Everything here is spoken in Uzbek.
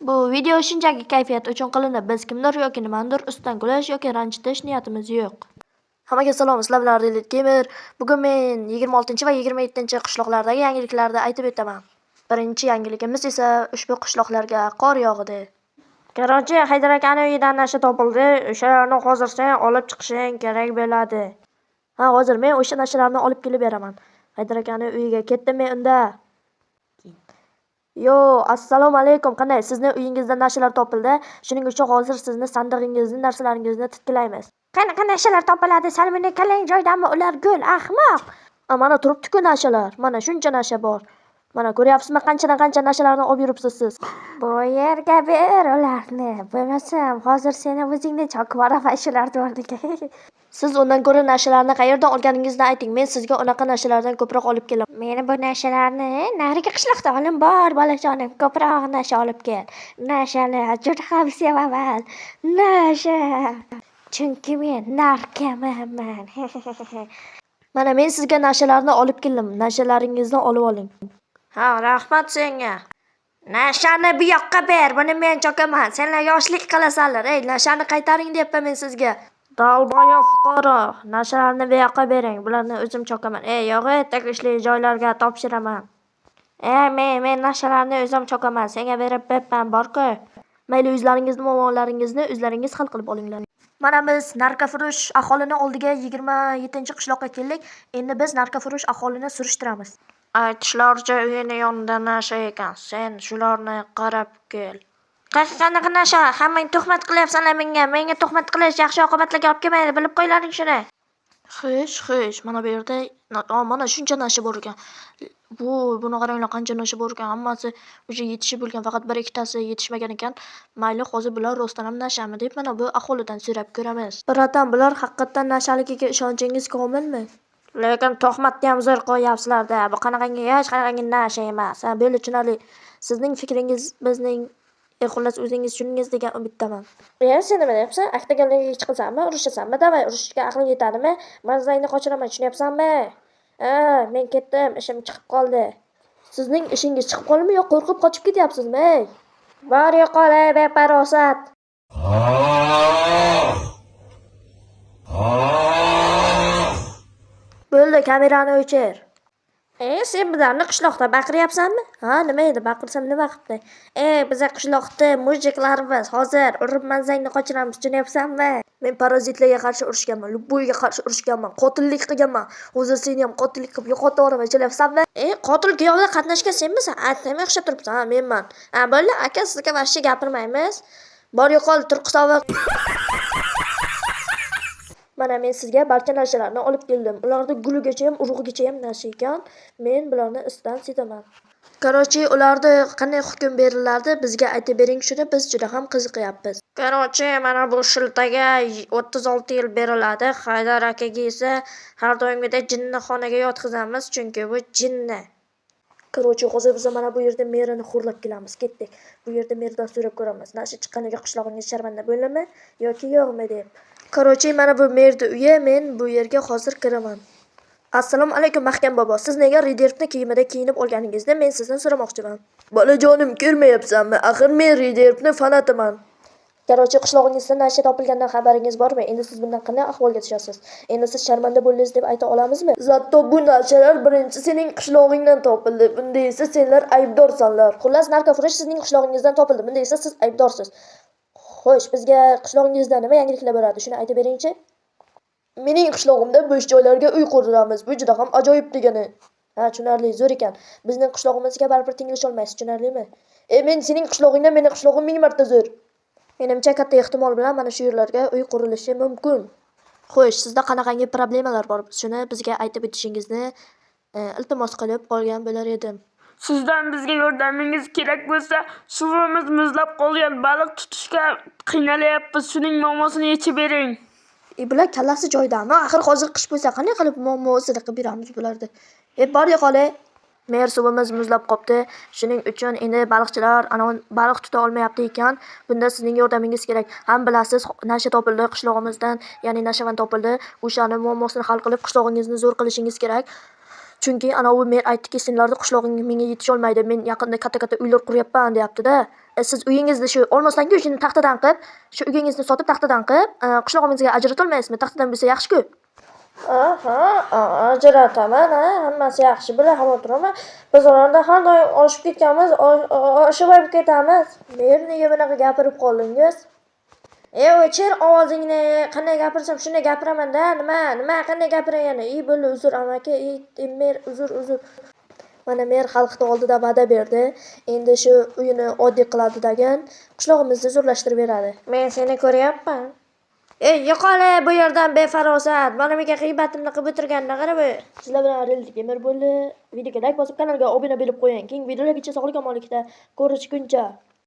Bu video shunchaki kayfiyat uchun qilinib, biz kimdir yoki nimanidir ustidan kulish yoki ranjitish niyatimiz yo'q. Hammaga salom, sizlar bilan Reddit Gamer. Bugun men 26 va 27 qishloqlardagi yangiliklarni aytib o'taman. Birinchi yangiligimiz esa ushbu qishloqlarga qor yog'di. Qarochi Haydar akani uyidan nasha topildi. O'shalarni hozir sen olib chiqishing kerak bo'ladi. Ha, hozir men o'sha nashalarni olib kelib beraman. Haydar akani uyiga ketdim men unda. Yo, assalomu alaykum. Qanday? Sizni uyingizda nashalar topildi. Shuning uchun hozir sizni sandig'ingizni, narsalaringizni titkilaymiz. Qanaqa nashalar topiladi? Salmini kalang joydami? Ular gul, ahmoq. Mana turibdi-ku nashalar. Mana shuncha nasha bor. Mana ko'ryapsizmi, qanchadan qancha nashalarni olib yuribsiz siz. Bu yerga ber ularni. Bo'lmasam hozir seni o'zingni chokib yuboraman shularni o'rniga. Siz undan ko'ra nashalarni qayerdan olganingizni ayting. Men sizga unaqa nashalardan ko'proq olib kelaman. Meni bu nashalarni narigi qishloqda olim bor, bolajonim. Ko'proq nasha olib kel. Nashani juda ham sevaman. Nasha. Chunki men narkomanman. Mana men sizga nashalarni olib keldim. Nashalaringizni olib oling. Ha, rahmat senga. Nashani bu yoqqa ber. Buni men chokaman. Senlar yoshlik qilasanlar. Ey, nashani qaytaring deyapman men sizga. Dalboya fuqaro, nashalarni bu yoqqa bering. Bularni o'zim chokaman. Ey, yo'g'i, tegishli joylarga topshiraman. Men nashalarni o'zim chokaman. Senga berib bepman, bor-ku. Mayli, o'zlaringizni muammolaringizni o'zlaringiz hal qilib olinglar. Mana biz narkofurush aholini oldiga 27-qishloqqa keldik. Endi biz narkofurush aholini surishtiramiz. Aytishlaricha uyini yonida nasha ekan. Sen shularni qarab kel. Qanaqa nasha? Hammang tuhmat qilyapsanlar menga. Menga tuhmat qilish yaxshi oqibatlarga olib kelmaydi. Bilib qo'ylaring shuni. Xo'sh, mana bu yerda mana shuncha nasha bor ekan. Buni qaranglar, qancha nasha bor ekan. Hammasi o'sha yetishib bo'lgan, faqat 1-ikkitasi yetishmagan ekan. Mayli, hozir bular rostdan ham nashami deb mana bu aholidan so'rab ko'ramiz. Biratan bular haqiqatan nashaligiga ishonchingiz komilmi? Lekin tuhmatni ham zo'r qo'yapsizlar-da. Bu qanaqangi hech qanaqangi nasha emas. Ha, bo'ldi, tushunarli. Sizning fikringiz bizning xullas o'zingiz tushuningiz degan umiddaman. Sen nima deyapsan? Aktaganlarga chiqasanmi, urushasanmi? Davay, urushishga aqling yetadimi? Mazangni qochiraman, tushunyapsanmi? Men ketdim, ishim chiqib qoldi. Sizning ishingiz chiqib qoldimi yo qo'rqib qochib ketyapsizmi? Bor yo'qol, beparosat. Bo'ldi, kamerani o'chir. Sen bizlarni qishloqda baqiryapsanmi? Ha, nima edi, baqirsam nima qilibdi? Biza qishloqda mujiklarimiz hozir urib manzangni qochiramiz, tushunyapsanmi? Men parazitlarga qarshi urushganman, lubboyga qarshi urushganman, qotillik qilganman. Hozir seni ham qotillik qilib yo'qotib yuboraman, tushunyapsanmi? Qotil kuyovda qatnashgan senmisan? Nima o'xshab turibsan? Ha, menman. Bo'ldi, aka, sizga vashcha gapirmaymiz. Bor yo'qol, turqisovi. Mana men sizga barcha nashalarni olib keldim. Ularda guligacha ham, urug'igacha ham nasha ekan. Men bularni isdan setaman. Qarochi, ularda qanday hukm beriladi? Bizga aytib bering, shuni biz juda ham qiziqyapmiz. Qarochi, mana bu shiltaga 36 yil beriladi. Haydar akaga esa har doimgidek jinnixonaga yotqizamiz, chunki bu jinni. Qarochi, hozir biz mana bu yerda merini xo'rlab kelamiz, ketdik. Bu yerda merdan so'rab ko'ramiz. Nasha chiqqaniga qishlog'ingiz sharmanda bo'ldimi yoki yo'qmi deb. Qarochi, mana bu merdi uyi, men bu yerga hozir kiraman. Assalomu alaykum mahkam bobo. Siz nega Riderpni kiyimida kiyinib olganingizni men sizdan so'ramoqchiman. Bolajonim, ko'rmayapsanmi? Axir men Riderpni fanatiman. Qarochi, qishlog'ingizda nasha topilgandan xabaringiz bormi? Endi siz bundan qanday ahvolga tushasiz? Endi siz sharmanda bo'ldingiz deb ayta olamizmi? Zatto bu nashalar birinchi sening qishlog'ingdan topildi. Bunda esa senlar aybdorsanlar. Xullas, narkofurush sizning qishlog'ingizdan topildi. Bunda esa siz aybdorsiz. Xo'sh, bizga qishlog'ingizda nima yangiliklar bo'ladi? Shuni aytib beringchi. Mening qishlog'imda bo'sh joylarga uy quramiz. Bu juda ham ajoyib degani. Ha, tushunarli, zo'r ekan. Bizning qishlog'imizga baribir tenglasha olmaysiz, tushunarlimi? Men sening qishlog'ingdan meni qishlog'im 1000 marta zo'r. Menimcha katta ehtimol bilan mana shu yerlarga uy qurilishi mumkin. Xo'sh, sizda qanaqangi problemalar bor? Shuni bizga aytib o'tishingizni iltimos qilib qolgan bo'lar edim. Sizdan bizga yordamingiz kerak bo'lsa, suvimiz muzlab qolgan, baliq tutishga qiynalyapmiz. Shuning muammosini yechib bering. Bular kallasi joydami? Axir hozir qish bo'lsa, qanday qilib muammosini qilib beramiz bularni? Bor yo'qol. Mer suvimiz muzlab qopti. Shuning uchun endi baliqchilar baliq tuta olmayapti ekan. Bunda sizning yordamingiz kerak. Ham bilasiz, nasha topildi qishlog'imizdan, ya'ni nashavan topildi. O'shani muammosini hal qilib qishlog'ingizni zo'r qilishingiz kerak. Chunki anavi mer aytdiki, senlarning qishlog'ing menga yetisha olmaydi. Men yaqinda katta uylar quryapman, deyapti-da. siz uyingizni shu olmosdan-ku shuni taxtadan qilib, shu uyingizni sotib taxtadan qilib, qishlog'imizga ajratolmaysizmi? Taxtadan bo'lsa yaxshi-ku. Aha, ajrataman, hammasi yaxshi bilan xavotirman. Biz ularda har doim oshib ketganmiz, oshib ketamiz. Men nega bunaqa gapirib qoldingiz? O'chir ovozingni, qanday gapirsam shunday gapiraman-da. Nima qanday gapiray yana? Bo'ldi, uzr amaki, mer uzr. Mana mer xalqning oldida va'da berdi. Endi shu uyini oddiy qiladi degan, qishlog'imizni zo'rlashtirib beradi. Men seni ko'ryapman. Yo'qole bu yerdan befarosat. Mana menga g'iybatimni qilib o'tirganda qarab. Sizlar bilan Relik Gamer bo'ldi. Videoga like bosib, kanalga obuna bo'lib qo'ying. Keyingi videolargacha sog'lik omonlikda ko'rishguncha.